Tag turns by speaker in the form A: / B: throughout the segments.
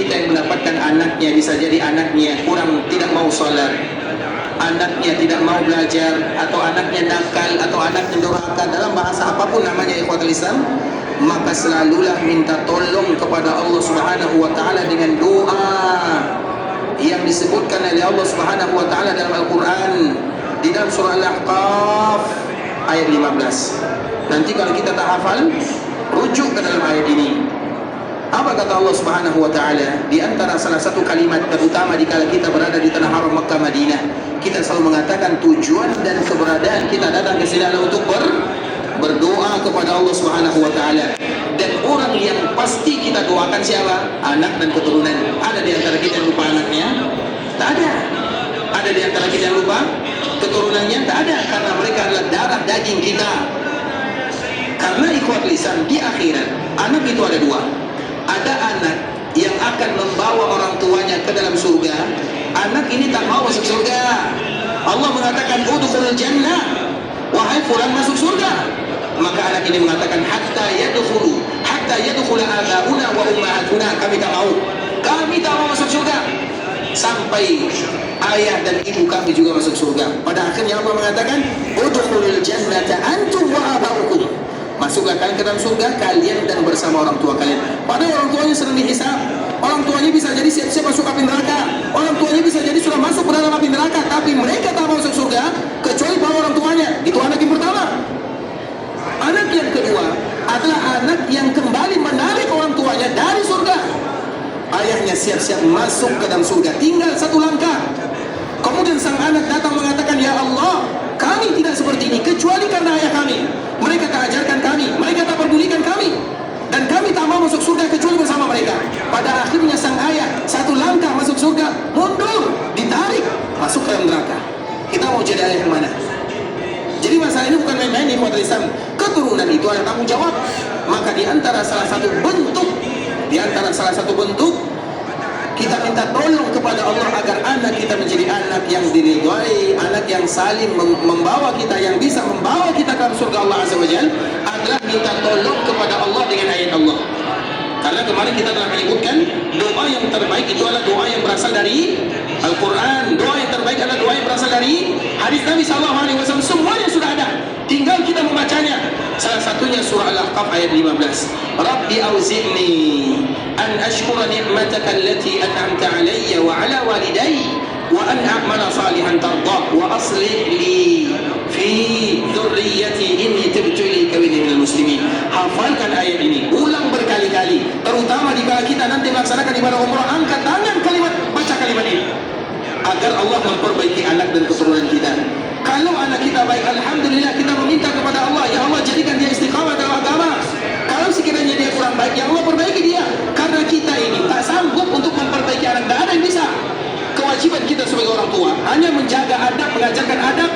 A: kita yang mendapatkan anaknya bisa jadi anaknya kurang, tidak mau sholat, anaknya tidak mau belajar, atau anaknya nakal, atau anaknya durhaka, dalam bahasa apapun namanya ikhwatul Islam, maka selalulah minta tolong kepada Allah Subhanahu wa taala dengan doa yang disebutkan oleh Allah Subhanahu wa taala dalam Al-Qur'an di dalam surah Al-Ahqaf ayat 15. Nanti kalau kita tak hafal, rujuk ke dalam ayat ini. Apa kata Allah Subhanahu wa taala? Di antara salah satu kalimat terutama dikala kita berada di tanah haram Makkah Madinah, kita selalu mengatakan tujuan dan keberadaan kita datang ke sini adalah untuk berdoa kepada Allah Subhanahu wa taala. Dan orang yang pasti kita doakan siapa? Anak dan keturunan. Ada di antara kita yang lupa anaknya? Tak ada. Ada di antara kita yang lupa keturunannya? Tak ada, karena mereka adalah darah daging kita. Karena ikhwatul Islam, di akhirat anak itu ada dua. Ada anak yang akan membawa orang tuanya ke dalam surga. Anak ini tak mau masuk surga. Allah mengatakan udkhulul jannah, wahai fulan masuk surga. Maka anak ini mengatakan hatta yadkhula abauna wa ummahatuna, kami tak mau masuk surga sampai ayah dan ibu kami juga masuk surga. Pada akhirnya Allah mengatakan udkhulul jannata antum wa abaukum, masuklah kalian ke dalam surga, kalian dan bersama orang tua kalian. Padahal orang tuanya sedang dihisab, orang tuanya bisa jadi siap-siap masuk api neraka, orang tuanya bisa jadi sudah masuk ke dalam api neraka, tapi mereka tak masuk surga kecuali bawa orang tuanya. Itu anak yang pertama. Anak yang kedua adalah anak yang kembali menarik orang tuanya dari surga. Ayahnya siap-siap masuk ke dalam surga, tinggal satu langkah. Kemudian sang anak datang mengatakan, ya Allah, kami tidak seperti ini kecuali karena ayah kami. Mereka tak ajarkan kami, mereka tak pedulikan kami, dan kami tak mau masuk surga kecuali bersama mereka. Pada akhirnya sang ayah satu langkah masuk surga, mundur, ditarik, masuk ke dalam neraka. Kita mau jadi ayah yang mana? Jadi masalah ini bukan main-main nih buat Islam. Keturunan itu ada tanggung jawab. Maka di antara salah satu bentuk kita minta tolong kepada Allah agar anak kita menjadi anak yang diridhai, anak yang saling membawa kita, yang bisa membawa kita ke surga Allah Azza wa Jalla, adalah minta tolong kepada Allah dengan ayat Allah. Karena kemarin kita telah menyebutkan doa yang terbaik itu adalah doa yang berasal dari Al-Quran. Doa yang terbaik adalah doa yang berasal dari hadis Nabi SAW. Semuanya sudah ada, tinggal kita membacanya. Salah satunya surah Al-Ahqaf ayat 15. Rabbi auzi'ni an ashkura ni'mataka allati an'amta alayya wa ala walidayya wa an a'mala salihan tardah wa aslih li fi dzurriyyati inni tubtu ilaika wa inni minal muslimin. Hafalkan ayat ini, ulang berkali-kali, terutama di bawah kita nanti melaksanakan ibadah umrah, angkat tangan kalimat, baca kalimat ini agar Allah memperbaiki anak dan keturunan kita. Kalau anak kita baik, alhamdulillah, kita meminta kepada Allah, ya Allah jadikan dia istiqamah dalam agama. Kalau sekiranya dia kurang baik, ya Allah perbaiki dia. Karena kita ini tak sanggup untuk memperbaiki anak, tak ada yang bisa. Kewajiban kita sebagai orang tua hanya menjaga adab, mengajarkan adab,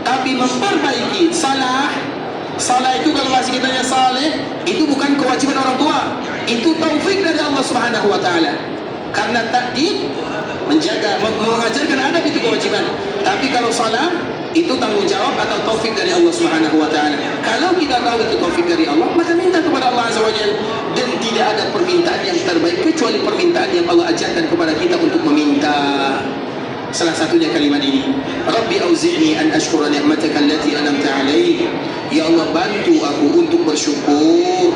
A: tapi memperbaiki salah itu kalau bahasa kitanya saleh, itu bukan kewajiban orang tua, itu taufik dari Allah Subhanahu wa taala. Karena takdir menjaga, mengajarkan adab itu kewajiban, tapi kalau salah itu tanggung jawab atau taufik dari Allah Subhanahu wa taala. Kalau kita tahu itu taufik dari Allah, maka minta kepada Allah Azza wa Jalla. Dan tidak ada permintaan yang terbaik kecuali permintaan yang Allah ajarkan kepada kita untuk meminta. Salah satunya kalimat ini, Rabbi auzi'ni an ashkura ni'mataka allati an'amta alayya. Ya Allah, bantu aku untuk bersyukur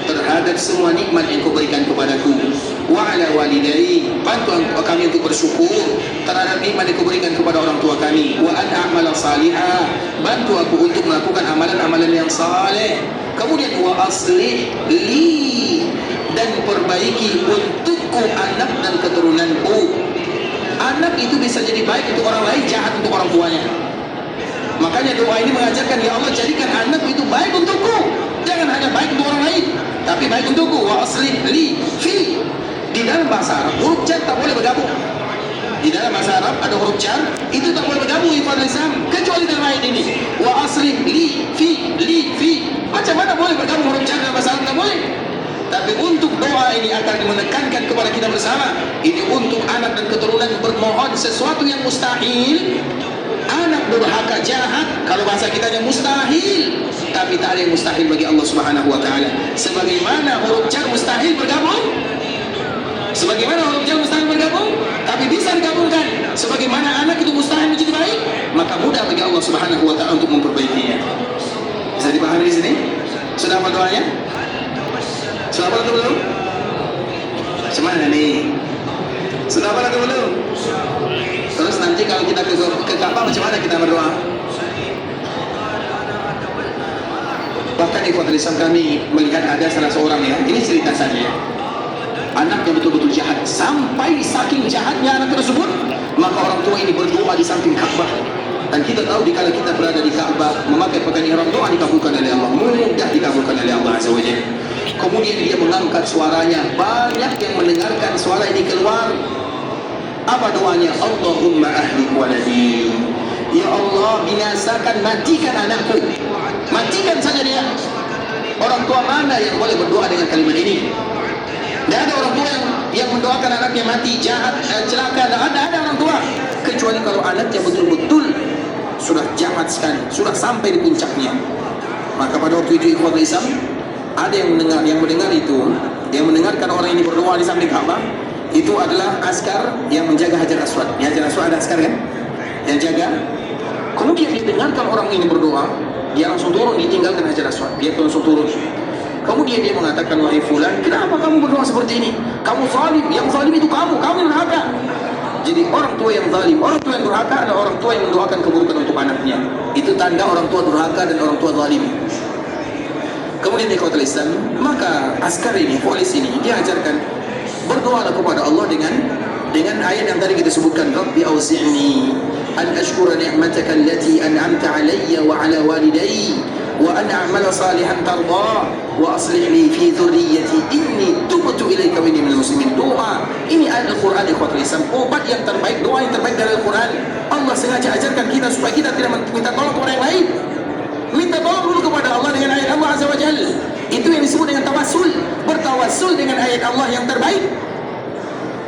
A: terhadap semua nikmat yang kau berikan kepadaku. Wa ala walidayya, bantu kami untuk bersyukur terhadap nikmat yang kau berikan kepada orang tua kami. Wa an a'mala salihah, bantu aku untuk melakukan amalan-amalan yang saleh. Kemudian wa aslih li, dan perbaiki untukku anak dan keturunanku. Anak itu bisa jadi baik untuk orang lain, jahat untuk orang tuanya. Makanya doa ini mengajarkan, ya Allah jadikan anak itu baik untukku, jangan hanya baik untuk orang lain, tapi baik untukku. Wa aslih li fi, di dalam bahasa Arab huruf jar tak boleh bergabung. Di dalam bahasa Arab ada huruf jar, itu tak boleh bergabung ikhwan Islam, kecuali dalam ayat ini. Wa aslih li fi. Macam mana boleh bergabung huruf jar dalam bahasa Arab? Tak boleh. Tapi untuk doa ini akan menekankan kepada kita bersama, ini untuk anak dan keturunan, bermohon sesuatu yang mustahil. Anak durhaka, jahat, kalau bahasa kita yang mustahil, tapi tak ada yang mustahil bagi Allah Subhanahu wa taala. Sebagaimana huruf jar mustahil bergabung, Sebagaimana huruf jar mustahil bergabung, tapi bisa digabungkan. Sebagaimana anak itu mustahil menjadi baik, maka mudah bagi Allah Subhanahu wa taala untuk memperbaikinya. Bisa dipahami di sini? Sudah apa doanya? Sudah apa atau belum? Cuman nih. Sudah apa atau belum? Terus nanti kalau kita ke Ka'bah macam mana kita berdoa? Bahkan ikhwatul Islam kami melihat ada salah seorang ya, ini cerita saja ya. Anak yang betul-betul jahat, sampai saking jahatnya anak tersebut, maka orang tua ini berdoa di samping Ka'bah. Dan kita tahu dikala kita berada di Ka'bah memakai pakaian ihram, doa dikabulkan oleh Allah, mudah dikabulkan oleh Allah Azza wa Jalla. Kemudian dia mengangkat suaranya, banyak yang mendengarkan suara ini keluar. Apa doanya? Allahumma ahlik waladi. Ya Allah, binasakan, matikan anakku, matikan saja dia. Orang tua mana yang boleh berdoa dengan kalimat ini? Tidak ada orang tua yang mendoakan anaknya mati, jahat, celaka. Tidak ada orang tua, kecuali kalau anaknya betul-betul sudah jahat sekali, sudah sampai di puncaknya. Maka pada waktu itu ikhwatul Islam, ada yang mendengar itu, yang mendengarkan orang ini berdoa di samping Ka'bah, itu adalah askar yang menjaga Hajar Aswad. Di Hajar Aswad ada askar kan, yang jaga. Kemudian dia dengarkan orang ini berdoa, dia langsung turun, ditinggalkan Hajar Aswad, dia langsung turun. Kemudian dia mengatakan, wahai fulan, kenapa kamu berdoa seperti ini? Kamu zalim, yang zalim itu kamu yang durhaka. Jadi orang tua yang zalim, orang tua yang durhaka adalah orang tua yang mendoakan keburukan untuk anaknya. Itu tanda orang tua durhaka dan orang tua zalim. Kemudian ikhwatul Islam, maka askar ini, polis ini, dia ajarkan berdoalah kepada Allah dengan ayat yang tadi kita sebutkan, Rabbi auzi'ni an ashkura ni'mataka allati an'amta alayya wa ala walidayya wa an a'mala salihan tardah wa aslih li fi dhurriyyati inni tubtu ilaika wa inni minal muslimin. Doa ini ayat Al-Quran ikhwatul Islam, obat yang terbaik, doa yang terbaik dari Al-Quran. Allah sengaja ajarkan kita supaya kita tidak minta tolong kepada yang lain. Minta tolong dulu kepada Allah dengan ayat Allah Azza wa Jalla. Itu yang disebut dengan tawassul, bertawassul dengan ayat Allah yang terbaik.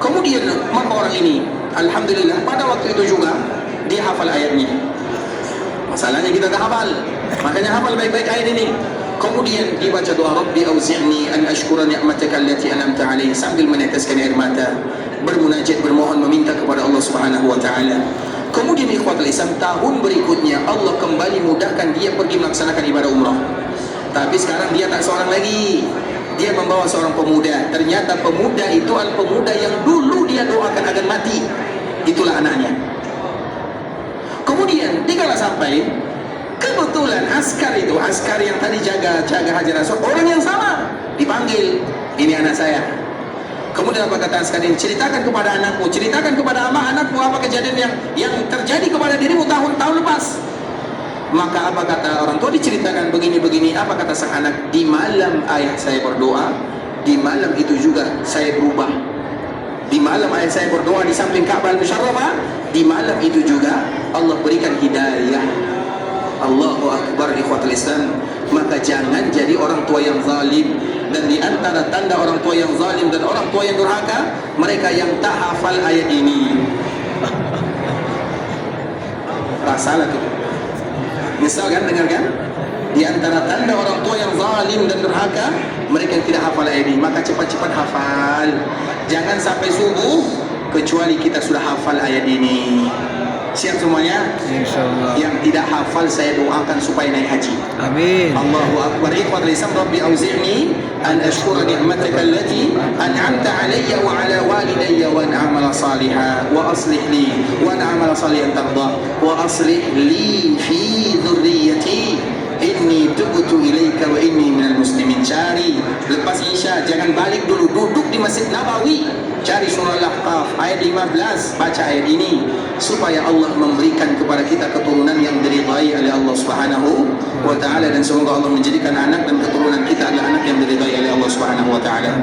A: Kemudian maka orang ini, alhamdulillah, pada waktu itu juga dia hafal ayatnya. Masalahnya kita tak hafal, makanya hafal baik-baik ayat ini. Kemudian dibaca doa, Rabbi auzi'ni an ashkura ni'mataka allati an'amta alayya, sambil meneteskan air mata, bermunajat, bermohon, meminta kepada Allah Subhanahu wa taala. Kemudian ikhwatul Islam, tahun berikutnya Allah kembali mudahkan dia pergi melaksanakan ibadah umrah. Tapi sekarang dia tak seorang lagi, dia membawa seorang pemuda. Ternyata pemuda itu adalah pemuda yang dulu dia doakan agar mati. Itulah anaknya. Kemudian dikala sampai, kebetulan askar itu, askar yang tadi jaga Hajar Aswad, orang yang sama dipanggil, ini anak saya. Kemudian apa kata askar ini? Ceritakan kepada anakmu, ceritakan kepada anakmu apa kejadian yang terjadi kepada dirimu tahun-tahun lepas. Maka apa kata orang tua? Diceritakan begini-begini. Apa kata sang anak? Di malam ayah saya berdoa, di malam itu juga saya berubah. Di malam ayah saya berdoa di samping Ka'bah Al-Musyarrafah, di malam itu juga Allah berikan hidayah. Allahu Akbar ikhwatul Islam. Maka jangan jadi orang tua yang zalim. Dan di antara tanda orang tua yang zalim dan orang tua yang durhaka, mereka yang tak hafal ayat ini. Salah tuh. Misalkan, dengarkan, di antara tanda orang tua yang zalim dan durhaka, mereka yang tidak hafal ayat ini. Maka cepat-cepat hafal. Jangan sampai subuh kecuali kita sudah hafal ayat ini. Siap semuanya?
B: Insyaallah.
A: Yang tidak hafal saya doakan supaya naik haji.
B: Amin.
A: Allahu Akbar. Ikhwatul Islam, Rabbi auzi'ni an ashkura ni'mataka allati an'amta alayya wa ala walidayya wa an a'mala salihan wa aslih li wa an a'mala salihan tardah wa aslih li fi dhurriyyati inni tubtu ilaika wa inni minal muslimin. Cari lepas Isya, jangan balik dulu, duduk di Masjid Nabawi, cari surah Al-Ahqaf ayat 15, baca ayat ini supaya Allah memberikan kepada kita keturunan yang diridhai oleh Allah Subhanahu wa taala, dan semoga Allah menjadikan anak dan keturunan kita adalah anak yang diridhai oleh Allah Subhanahu wa taala.